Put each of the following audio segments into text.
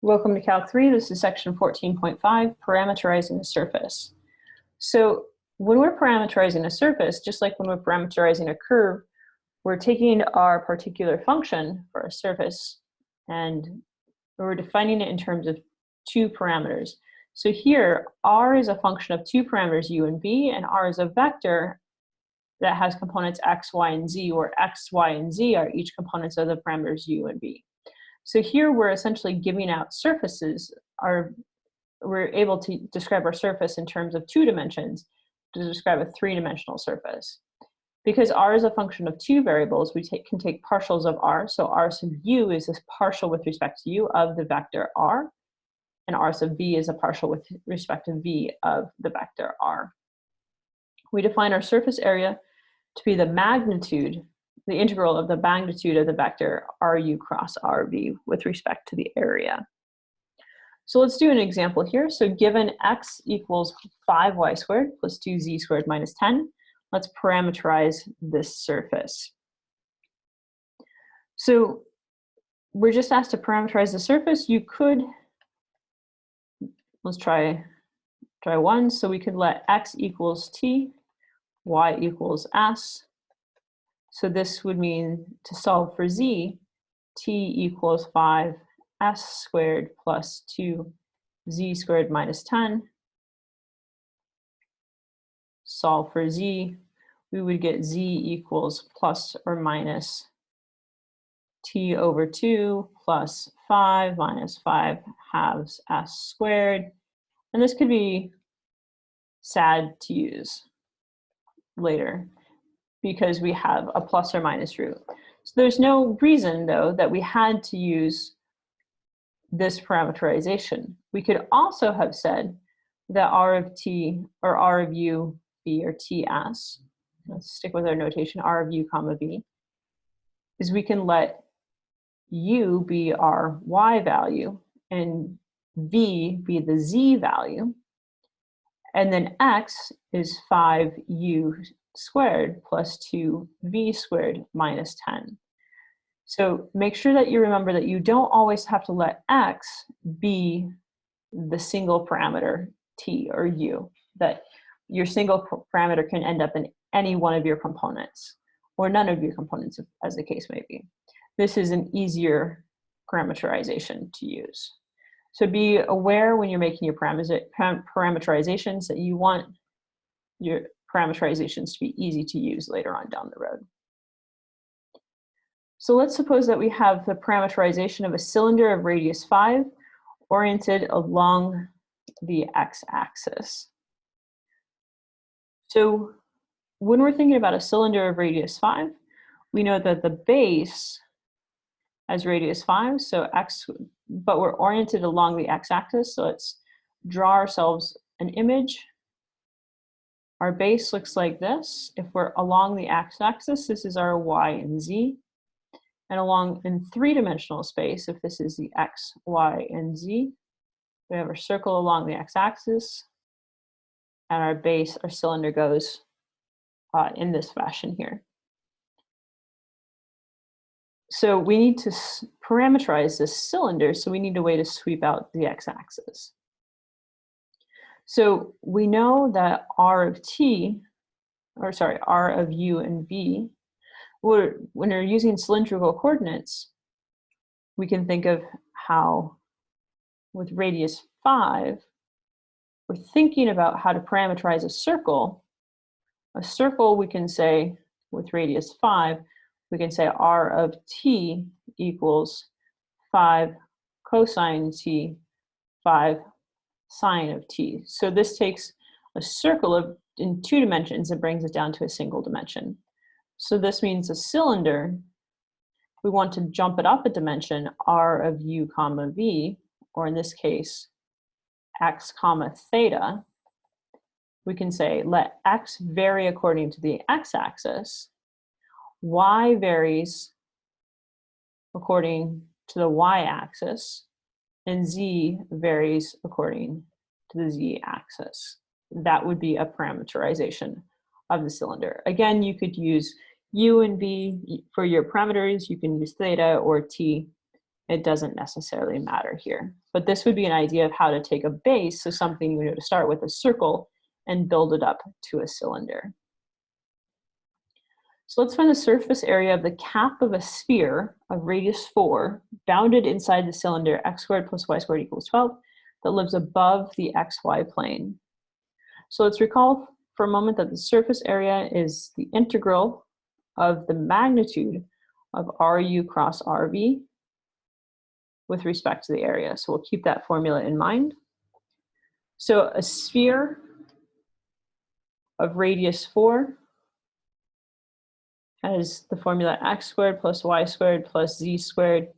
Welcome to Calc 3. This is section 14.5, parameterizing a surface. So when we're parameterizing a surface, just like when we're parameterizing a curve, we're taking our particular function for a surface and we're defining it in terms of two parameters. So here, R is a function of two parameters, u and v, and R is a vector that has components x, y, and z, where x, y, and z are each components of the parameters u and v. So here we're essentially giving out surfaces. We're able to describe our surface in terms of two dimensions to describe a three-dimensional surface. Because R is a function of two variables, we can take partials of R. So R sub u is a partial with respect to u of the vector R, and R sub v is a partial with respect to v of the vector R. We define our surface area to be the magnitude, the integral of the magnitude of the vector RU cross RV with respect to the area. So let's do an example here. So given x equals 5y squared plus 2z squared minus 10, let's parameterize this surface. So we're just asked to parameterize the surface. You could, let's try one. So we could let x equals t, y equals s. So this would mean to solve for z, t equals 5s squared plus 2z squared minus 10. Solve for z, we would get z equals plus or minus t over 2 plus 5 minus 5 halves s squared. And this could be sad to use later, because we have a plus or minus root. So there's no reason, though, that we had to use this parameterization. We could also have said that R of t, or R of u, v, or ts, let's stick with our notation, R of u comma v, is we can let u be our y value and v be the z value, and then x is 5u squared plus 2v squared minus 10. So make sure that you remember that you don't always have to let x be the single parameter t or u, that your single parameter can end up in any one of your components or none of your components, as the case may be. This is an easier parameterization to use. So be aware when you're making your parameterizations that you want your parameterizations to be easy to use later on down the road. So let's suppose that we have the parameterization of a cylinder of radius 5 oriented along the x-axis. So when we're thinking about a cylinder of radius 5, we know that the base has radius 5, so x, but we're oriented along the x-axis, so let's draw ourselves an image. Our base looks like this. If we're along the x-axis, this is our y and z. And along in three-dimensional space, if this is the x, y, and z, we have a circle along the x-axis, and our base, our cylinder, goes in this fashion here. So we need to parameterize this cylinder, so we need a way to sweep out the x-axis. So we know that R of u and v, when we're using cylindrical coordinates, we can think of how with radius 5, we're thinking about how to parameterize a circle. A circle, we can say, with radius 5, we can say R of t equals 5 cosine t, 5 sine of t. So this takes a circle in two dimensions and brings it down to a single dimension. So this means a cylinder, we want to jump it up a dimension, R of u comma v, or in this case, x comma theta. We can say let x vary according to the x-axis, y varies according to the y-axis, and z varies according to the z-axis. That would be a parameterization of the cylinder. Again, you could use u and v for your parameters. You can use theta or t it doesn't necessarily matter here. But this would be an idea of how to take a base, so something you know to start with a circle, and build it up to a cylinder. So let's find the surface area of the cap of a sphere of radius 4, bounded inside the cylinder x squared plus y squared equals 12, that lives above the xy plane. So let's recall for a moment that the surface area is the integral of the magnitude of RU cross RV with respect to the area. So we'll keep that formula in mind. So a sphere of radius 4 has the formula x squared plus y squared plus z squared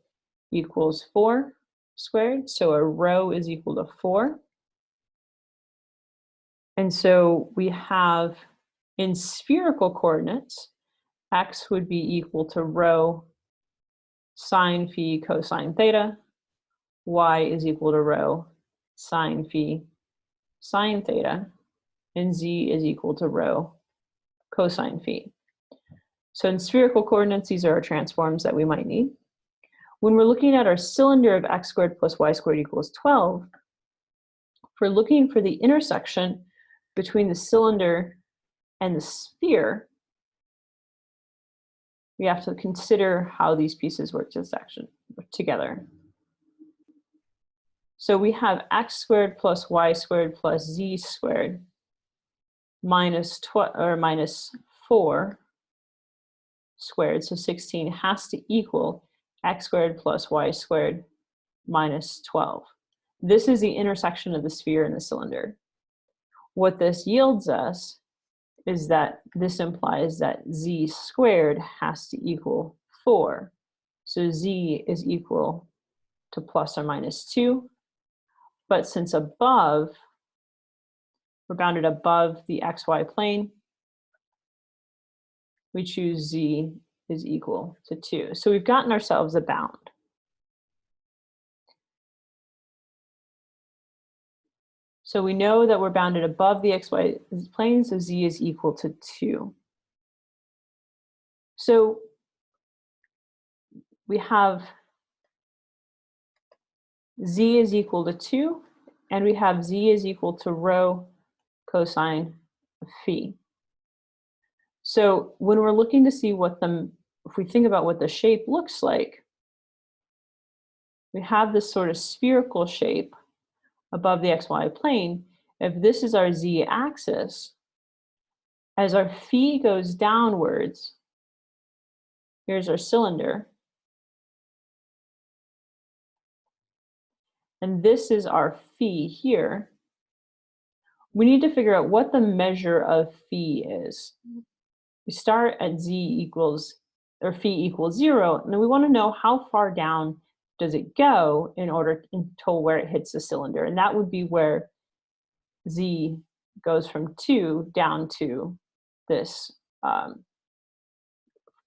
equals 4 squared. So a rho is equal to 4. And so we have in spherical coordinates, x would be equal to rho sine phi cosine theta, y is equal to rho sine phi sine theta, and z is equal to rho cosine phi. So in spherical coordinates, these are our transforms that we might need. When we're looking at our cylinder of x squared plus y squared equals 12, if we're looking for the intersection between the cylinder and the sphere, we have to consider how these pieces work together. So we have x squared plus y squared plus z squared minus 4 squared. So 16 has to equal x squared plus y squared minus 12. This is the intersection of the sphere and the cylinder. What this yields us is that this implies that z squared has to equal 4. So z is equal to plus or minus 2. But since above, we're bounded above the xy plane, we choose z is equal to 2. So we've gotten ourselves a bound. So we know that we're bounded above the xy plane, so z is equal to 2. So we have z is equal to 2, and we have z is equal to rho cosine phi. So when we're looking to see what if we think about what the shape looks like, we have this sort of spherical shape above the xy plane. If this is our z-axis, as our phi goes downwards, here's our cylinder, and this is our phi here, we need to figure out what the measure of phi is. We start at phi equals 0, and we want to know how far down does it go in order until where it hits the cylinder, and that would be where z goes from 2 down to this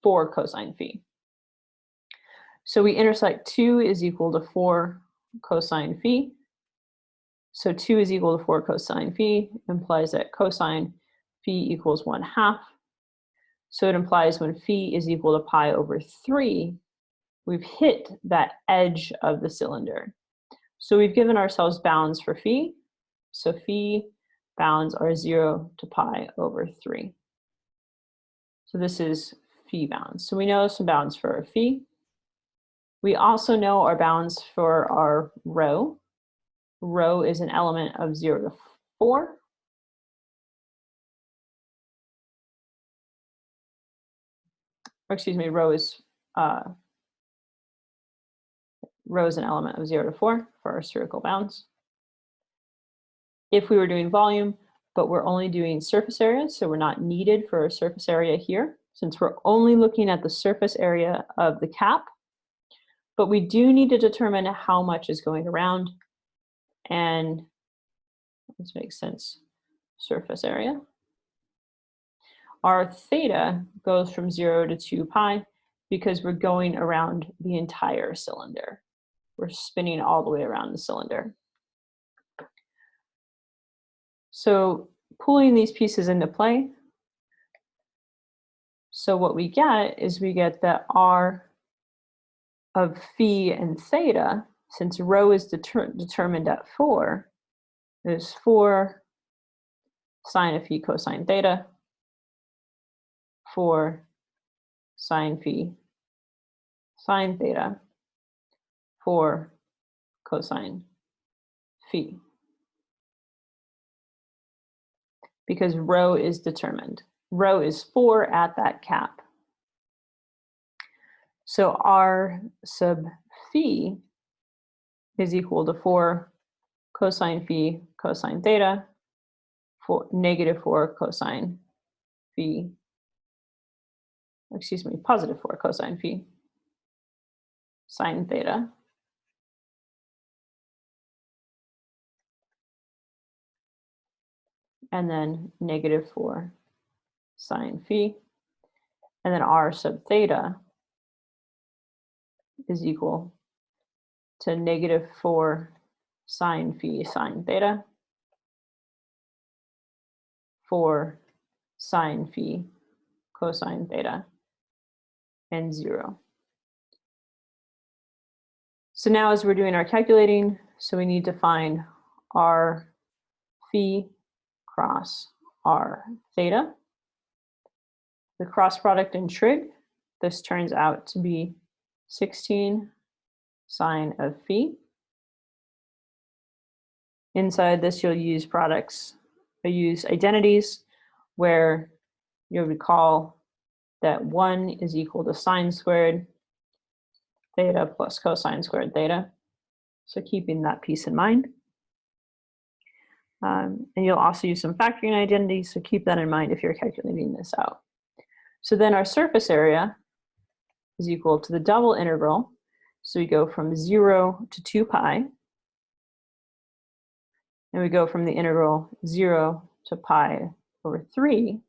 4 cosine phi. So we intersect 2 is equal to 4 cosine phi. So 2 is equal to 4 cosine phi implies that cosine phi equals 1/2. So it implies when phi is equal to pi over 3, we've hit that edge of the cylinder. So we've given ourselves bounds for phi. So phi bounds are 0 to pi over 3. So this is phi bounds. So we know some bounds for our phi. We also know our bounds for our rho. Rho is an element of 0 to 4. Or excuse me, rho is an element of 0 to 4 for our spherical bounds. If we were doing volume, but we're only doing surface area, so we're not needed for a surface area here, since we're only looking at the surface area of the cap, but we do need to determine how much is going around, and this makes sense, surface area. Our theta goes from 0 to 2 pi because we're going around the entire cylinder. We're spinning all the way around the cylinder. So pulling these pieces into play, so what we get is we get that R of phi and theta, since rho is determined at 4, there's 4 sine of phi cosine theta, 4 sine phi sine theta, 4 cosine phi. Because rho is determined. Rho is 4 at that cap. So R sub phi is equal to 4 cosine phi cosine theta, for negative 4 cosine phi, excuse me, positive 4 cosine phi sine theta. And then negative 4 sine phi. And then R sub theta is equal to negative 4 sine phi sine theta, 4 sine phi cosine theta, and 0. So now as we're doing our calculating, so we need to find R phi cross R theta. The cross product in trig, this turns out to be 16 sine of phi. Inside this, you'll use products, or use identities, where you'll recall that 1 is equal to sine squared theta plus cosine squared theta. So keeping that piece in mind. And you'll also use some factoring identities, so keep that in mind if you're calculating this out. So then our surface area is equal to the double integral. So we go from 0 to 2 pi. And we go from the integral 0 to pi over 3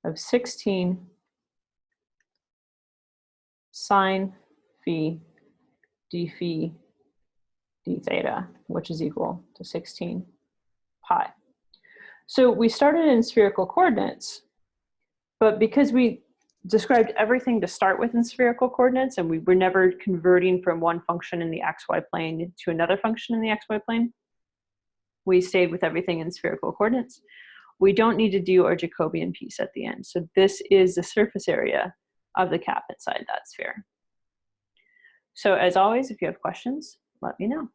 of 16 sine phi d phi d theta, which is equal to 16 pi. So we started in spherical coordinates, but because we described everything to start with in spherical coordinates, and we were never converting from one function in the xy plane to another function in the xy plane, we stayed with everything in spherical coordinates. We don't need to do our Jacobian piece at the end. So this is the surface area of the cap inside that sphere. So as always, if you have questions, let me know.